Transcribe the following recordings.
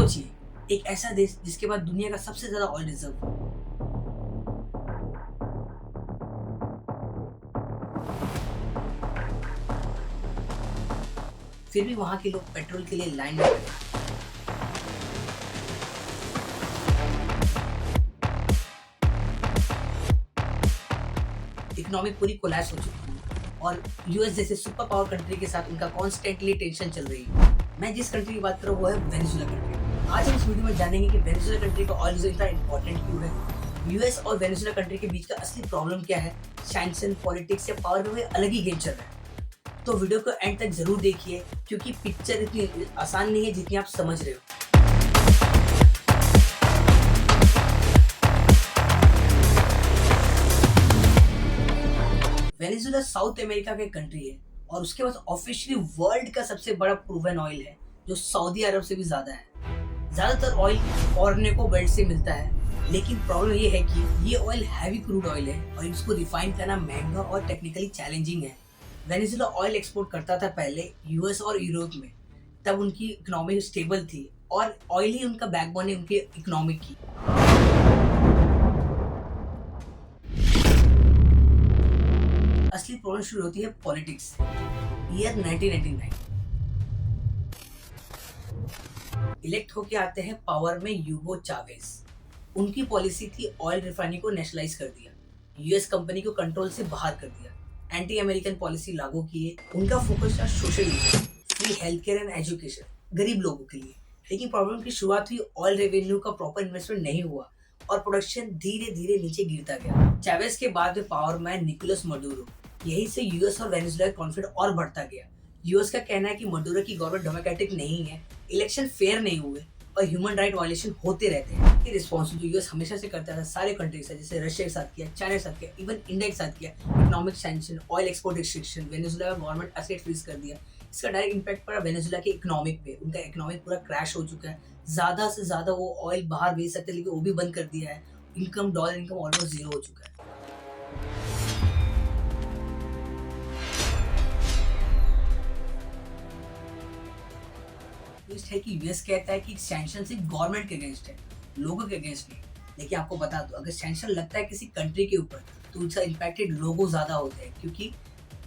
सोचिए, एक ऐसा देश जिसके पास दुनिया का सबसे ज्यादा ऑयल रिजर्व हो, फिर भी वहां के लोग पेट्रोल के लिए लाइन में खड़े हैं। इकोनॉमी पूरी कोलैप्स हो चुकी है और यूएस जैसे सुपर पावर कंट्री के साथ उनका कॉन्स्टेंटली टेंशन चल रही है। मैं जिस कंट्री की बात कर रहा हूँ वो है वेनेजुएला कंट्री। आज हम इस वीडियो में जानेंगे कि वेनेजुएला कंट्री का ऑयल रिजर्व इतना इंपॉर्टेंट क्यों है, यूएस और वेनेजुएला कंट्री के बीच का असली प्रॉब्लम क्या है, सैंक्शन, पॉलिटिक्स या पावर में कोई अलग ही गेम चल रहा है। तो वीडियो को एंड तक जरूर देखिए क्योंकि पिक्चर इतनी आसान नहीं है जितनी आप समझ रहे हो। वेनेजुएला साउथ अमेरिका का कंट्री है और उसके पास ऑफिशियली वर्ल्ड का सबसे बड़ा प्रूवन ऑयल है जो सऊदी अरब से भी ज्यादा है। ज्यादातर ऑयल ऑर्नेको बेल्ट से मिलता है, लेकिन प्रॉब्लम ये है कि ये ऑयल हैवी क्रूड ऑयल है और इसको रिफाइन करना महंगा और टेक्निकली चैलेंजिंग है। वेनेजुएला ऑयल एक्सपोर्ट करता था पहले यूएस और यूरोप में, तब उनकी इकोनॉमी स्टेबल थी और ऑयल ही उनका बैकबोन है उनकी इकोनॉमी की। असली प्रॉब्लम शुरू होती है पॉलिटिक्स से। ईयर 1999 इलेक्ट होके आते हैं पावर में यूगो चावेज। उनकी पॉलिसी थी ऑयल रिफाइनिंग को नेशनलाइज कर दिया, यूएस कंपनी को कंट्रोल से बाहर कर दिया, एंटी अमेरिकन पॉलिसी लागू किए। उनका फोकस था social issue, free health care and education, गरीब लोगों के लिए। लेकिन प्रॉब्लम की शुरुआत हुई, ऑयल रेवेन्यू का प्रॉपर इन्वेस्टमेंट नहीं हुआ और प्रोडक्शन धीरे धीरे नीचे गिरता गया। चावेज के बाद में पावर में निकोलस मडूरो, यही से यूएस और वेनेजुएला का कॉन्फ्लिक्ट और बढ़ता गया। यूएस का कहना है कि मडूरो की गवर्नमेंट डेमोक्रेटिक नहीं है, इलेक्शन फेयर नहीं हुए और ह्यूमन राइट वायलेशन होते रहते हैं। ये रिस्पॉन्स जो यूएस हमेशा से करता था सारे कंट्री से, जैसे रशिया के साथ किया, चाइना के साथ किया, इवन इंडिया के साथ किया, economic sanction, oil export restriction, Venezuela का गवर्नमेंट एसेट फ्रीज कर दिया। इसका डायरेक्ट इम्पैक्ट पड़ा वेनेजुएला के इकोनॉमिक पे। उनका इकोनॉमिक पूरा क्रैश हो चुका है। ज्यादा से ज्यादा वो ऑयल बाहर भेज सकते लेकिन वो भी बंद कर दिया है। Income, dollar income almost zero हो चुका है। है कि यूएस कहता है कि सैंक्शन सिर्फ गवर्नमेंट के अगेंस्ट है, लोगों के अगेंस्ट नहीं। लेकिन आपको बता दो, अगर सैंक्शन लगता है किसी कंट्री के ऊपर तो उसका इम्पैक्टेड लोगों ज्यादा होते हैं, क्योंकि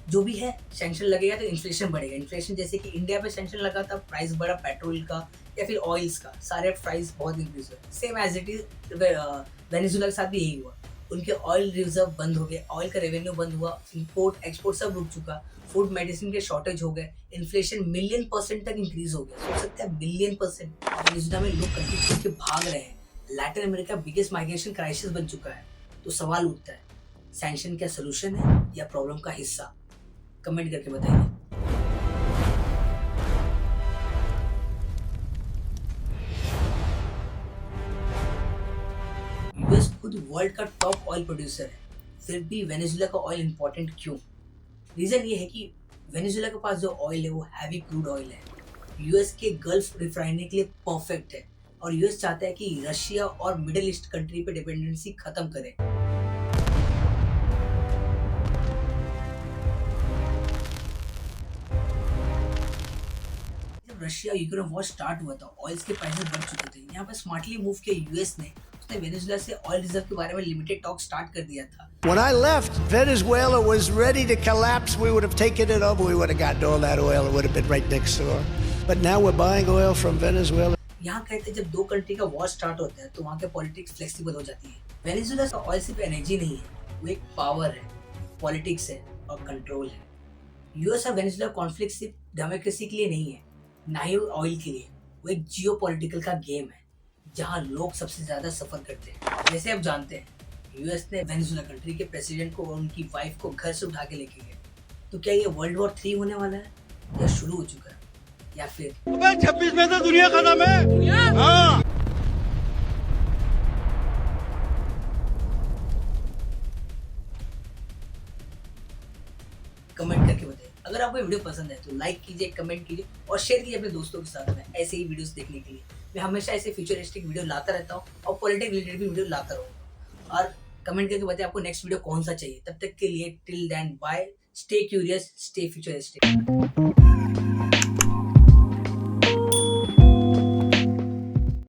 जो भी है सैंक्शन लगेगा तो इन्फ्लेशन बढ़ेगा। इन्फ्लेशन जैसे कि इंडिया पे सैंक्शन लगा था, प्राइस बढ़ा पेट्रोल का या फिर ऑयल्स का, सारे प्राइस बहुत इंक्रीज हुए। Same as it is Venezuela के साथ भी यही हुआ। उनके ऑयल रिजर्व बंद हो गए, ऑयल का रेवेन्यू बंद हुआ, इंपोर्ट एक्सपोर्ट सब रुक चुका, फूड मेडिसिन के शॉर्टेज हो गए, इन्फ्लेशन मिलियन % तक इंक्रीज हो गया। सोच सकते हैं बिलियन %। वेनेजुएला में लोग कंट्री छोड़ के भाग रहे हैं। Latin America biggest migration crisis बन चुका है। तो सवाल उठता है, सैंक्शन क्या सोल्यूशन है या प्रॉब्लम का हिस्सा? कमेंट करके बताइए। यूएस खुद वर्ल्ड का टॉप ऑयल प्रोड्यूसर है, फिर भी वेनेजुएला का ऑयल इंपॉर्टेंट क्यों? रीजन ये है कि वेनेजुएला के पास जो ऑयल है वो हैवी क्रूड ऑयल है, यूएस के गल्फ रिफाइनरी के लिए परफेक्ट है और यूएस चाहता है कि रशिया और मिडिल ईस्ट कंट्री पे डिपेंडेंसी खत्म करे। जब रशिया यूक्रेन वॉर स्टार्ट हुआ था, ऑयल्स के प्राइसेस बढ़ चुके थे। यहाँ पे स्मार्टली मूव किया यूएस ने, उसने वेनेजुएला से ऑयल रिजर्व के बारे में लिमिटेड टॉक स्टार्ट कर दिया था। When I left, Venezuela was ready to collapse. We would have taken it over. We would have gotten all that oil. It would have been right next door. But now we're buying oil from Venezuela. यहाँ कहते हैं जब दो country का war start होता है तो वहाँ के पॉलिटिक्स फ्लेक्सिबल हो जाती है। वेनेजुएला का ऑयल सिर्फ एनर्जी नहीं है, वो एक पावर है, पॉलिटिक्स है और कंट्रोल है। यूएस और वेनेजुएला कॉन्फ्लिक्ट सिर्फ डेमोक्रेसी के लिए नहीं है, ना ही ऑयल के लिए, वो एक जियो पॉलिटिकल का गेम है जहाँ लोग सबसे ज्यादा सफर करते हैं। जैसे आप जानते हैं, यूएस ने वेनेजुएला कंट्री के प्रेसिडेंट को और उनकी वाइफ को घर से उठा के लेके गए। तो क्या ये वर्ल्ड वॉर 3 होने वाला है या शुरू हो चुका है या फिर 26 में तो दुनिया खत्म है। हाँ। कमेंट करके बताइए। अगर आपको वीडियो पसंद है तो लाइक कीजिए, कमेंट कीजिए और शेयर कीजिए अपने दोस्तों के साथ में ऐसे ही वीडियोस देखने के लिए। मैं हमेशा ऐसे फ्यूचरिस्टिक वीडियो लाता रहता हूँ और पॉलिटिक्स रिलेटेड भी वीडियो लाता रहूँगा। और कमेंट करके बताइए आपको नेक्स्ट वीडियो कौन सा चाहिए। तब तक के लिए till then bye, stay curious, stay futuristic.